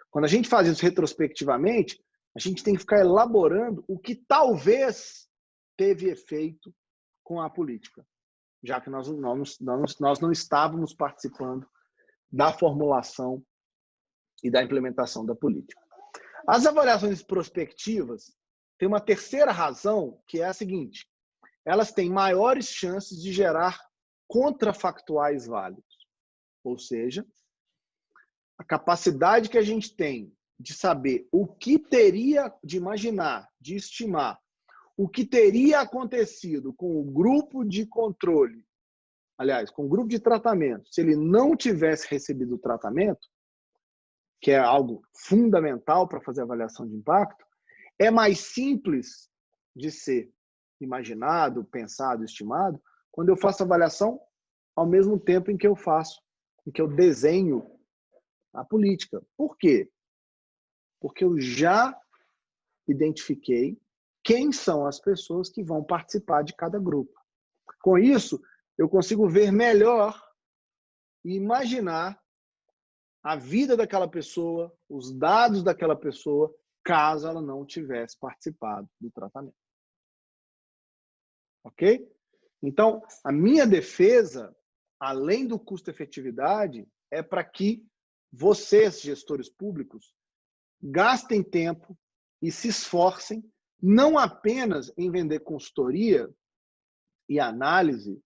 Quando a gente faz isso retrospectivamente, a gente tem que ficar elaborando o que talvez teve efeito com a política, já que nós não estávamos participando da formulação e da implementação da política. As avaliações prospectivas têm uma terceira razão, que é a seguinte: elas têm maiores chances de gerar contrafactuais válidos. Ou seja, a capacidade que a gente tem de saber o que teria, de imaginar, de estimar, o que teria acontecido com o grupo de controle, aliás, com o grupo de tratamento, se ele não tivesse recebido o tratamento, que é algo fundamental para fazer avaliação de impacto, é mais simples de ser imaginado, pensado, estimado, quando eu faço avaliação ao mesmo tempo em que eu desenho a política. Por quê? Porque eu já identifiquei quem são as pessoas que vão participar de cada grupo. Com isso, eu consigo ver melhor e imaginar a vida daquela pessoa, os dados daquela pessoa, caso ela não tivesse participado do tratamento. Ok? Então, a minha defesa, além do custo-efetividade, é para que vocês, gestores públicos, gastem tempo e se esforcem não apenas em vender consultoria e análise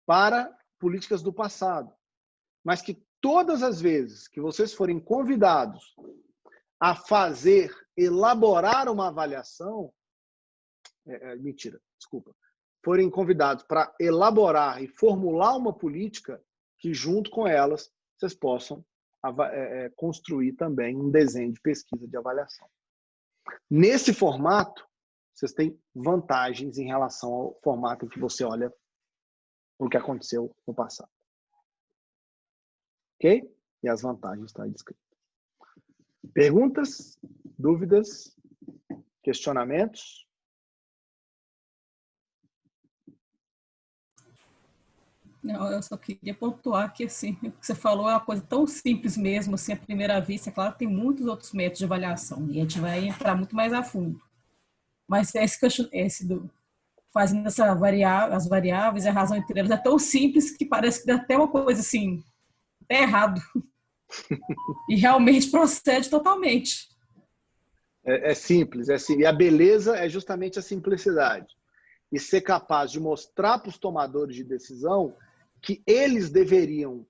para políticas do passado, mas que todas as vezes que vocês forem convidados a elaborar uma avaliação, forem convidados para elaborar e formular uma política, que junto com elas vocês possam construir também um desenho de pesquisa de avaliação. Nesse formato, vocês têm vantagens em relação ao formato em que você olha o que aconteceu no passado. Ok? E as vantagens estão aí descritas. Perguntas? Dúvidas? Questionamentos? Não, eu só queria pontuar que, assim, o que você falou é uma coisa tão simples mesmo, assim, à primeira vista. É claro que tem muitos outros métodos de avaliação e a gente vai entrar muito mais a fundo. Mas fazendo as variáveis, a razão entre elas é tão simples que parece que dá até uma coisa assim, até errado. E realmente procede totalmente. É simples, é simples. E a beleza é justamente a simplicidade. E ser capaz de mostrar para os tomadores de decisão que eles deveriam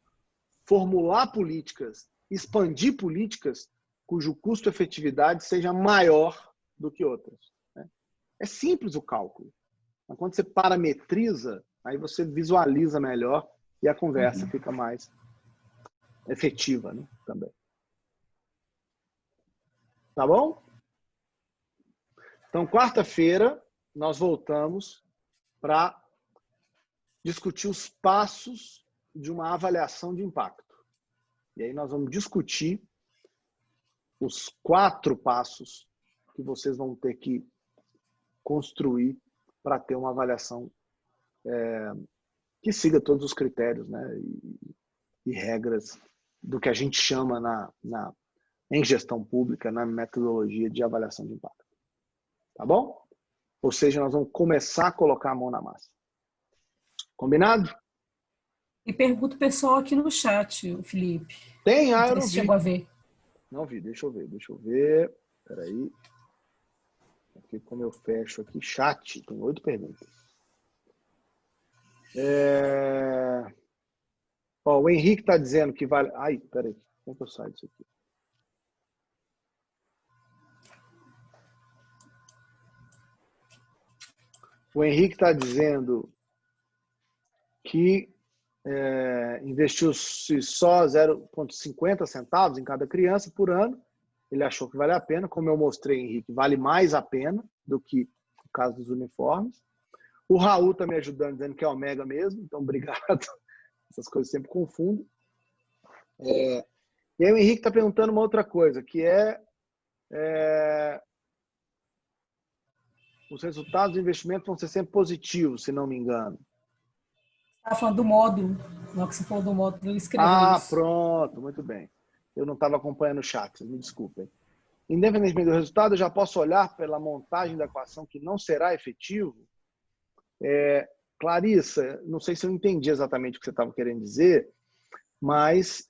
formular políticas, expandir políticas cujo custo-efetividade seja maior do que outras. É simples o cálculo. Mas quando você parametriza, aí você visualiza melhor e a conversa fica mais efetiva, né, também. Tá bom? Então, quarta-feira, nós voltamos para discutir os passos de uma avaliação de impacto. E aí nós vamos discutir os 4 passos que vocês vão ter que construir para ter uma avaliação que siga todos os critérios, né, e regras do que a gente chama em gestão pública, na metodologia de avaliação de impacto. Tá bom? Ou seja, nós vamos começar a colocar a mão na massa. Combinado? E pergunta o pessoal aqui no chat, o Felipe. Tem? Não Eu sei não se vi. chegou a ver. Não vi, deixa eu ver. Peraí. Aqui como eu fecho aqui, chat, tem 8 perguntas. O Henrique está dizendo que vale... Ai, peraí, como é que eu saio disso aqui? O Henrique está dizendo que investiu-se só 0,50 centavos em cada criança por ano. Ele achou que vale a pena. Como eu mostrei, Henrique, vale mais a pena do que o caso dos uniformes. O Raul está me ajudando, dizendo que é Omega mesmo. Então, obrigado. Essas coisas sempre confundem. E aí o Henrique está perguntando uma outra coisa, que os resultados do investimento vão ser sempre positivos, se não me engano. Você estava falando do módulo. Na hora que você falou do módulo, ele escreveu isso. Pronto, muito bem. Eu não estava acompanhando o chat, me desculpem. Independentemente do resultado, eu já posso olhar pela montagem da equação que não será efetivo? Clarissa, não sei se eu entendi exatamente o que você estava querendo dizer, mas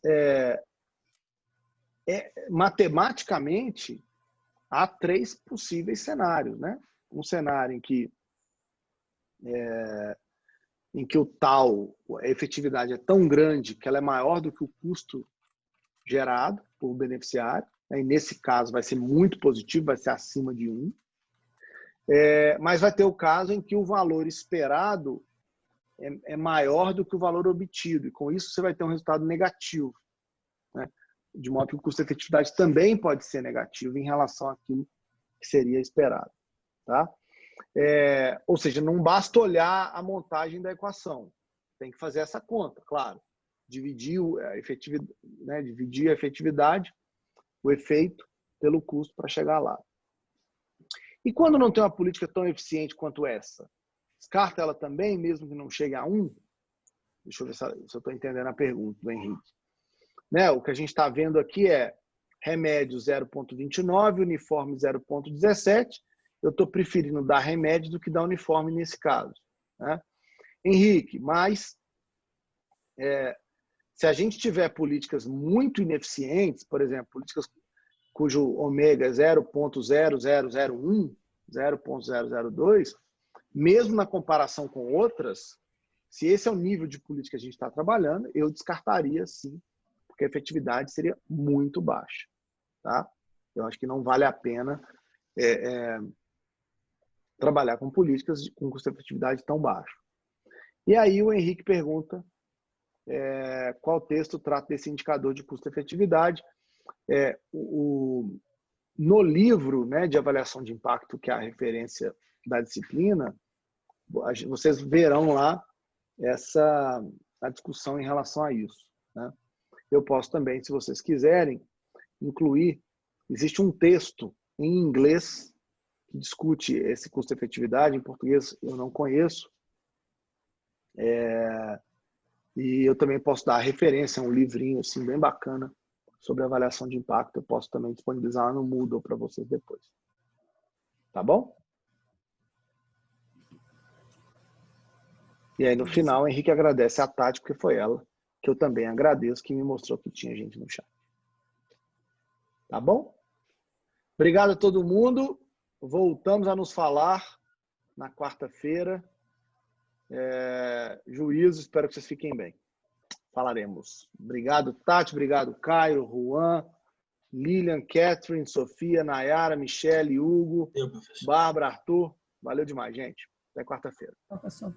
matematicamente há 3 possíveis cenários, né? Um cenário em que a efetividade é tão grande que ela é maior do que o custo gerado por beneficiário, né? E nesse caso vai ser muito positivo, vai ser acima de 1. Mas vai ter o caso em que o valor esperado é maior do que o valor obtido, e com isso você vai ter um resultado negativo, né? De modo que o custo-efetividade também pode ser negativo em relação àquilo que seria esperado. Tá? Ou seja, não basta olhar a montagem da equação, tem que fazer essa conta, claro. Dividir a efetividade, o efeito, pelo custo para chegar lá. E quando não tem uma política tão eficiente quanto essa? Descarta ela também, mesmo que não chegue a 1? Deixa eu ver se eu estou entendendo a pergunta do Henrique. Né? O que a gente está vendo aqui é remédio 0,29, uniforme 0,17. Eu estou preferindo dar remédio do que dar uniforme nesse caso. Né? Henrique, mas se a gente tiver políticas muito ineficientes, por exemplo, políticas cujo ômega é 0,0001, 0,002, mesmo na comparação com outras, se esse é o nível de política que a gente está trabalhando, eu descartaria sim, porque a efetividade seria muito baixa. Tá? Eu acho que não vale a pena trabalhar com políticas com custo-efetividade tão baixo. E aí o Henrique pergunta qual texto trata desse indicador de custo-efetividade. No livro, né, de avaliação de impacto, que é a referência da disciplina, vocês verão lá a discussão em relação a isso. Né? Eu posso também, se vocês quiserem, incluir, existe um texto em inglês que discute esse custo-efetividade, em português eu não conheço, e eu também posso dar a referência a um livrinho assim, bem bacana sobre avaliação de impacto, eu posso também disponibilizar lá no Moodle para vocês depois. Tá bom? E aí, no final, o Henrique agradece a Tati, porque foi ela que eu também agradeço, que me mostrou que tinha gente no chat. Tá bom? Obrigado a todo mundo. Voltamos a nos falar na quarta-feira. Juízo, espero que vocês fiquem bem. Falaremos. Obrigado, Tati. Obrigado, Caio, Juan, Lilian, Catherine, Sofia, Nayara, Michele, Hugo, Bárbara, Arthur. Valeu demais, gente. Até quarta-feira. Professor.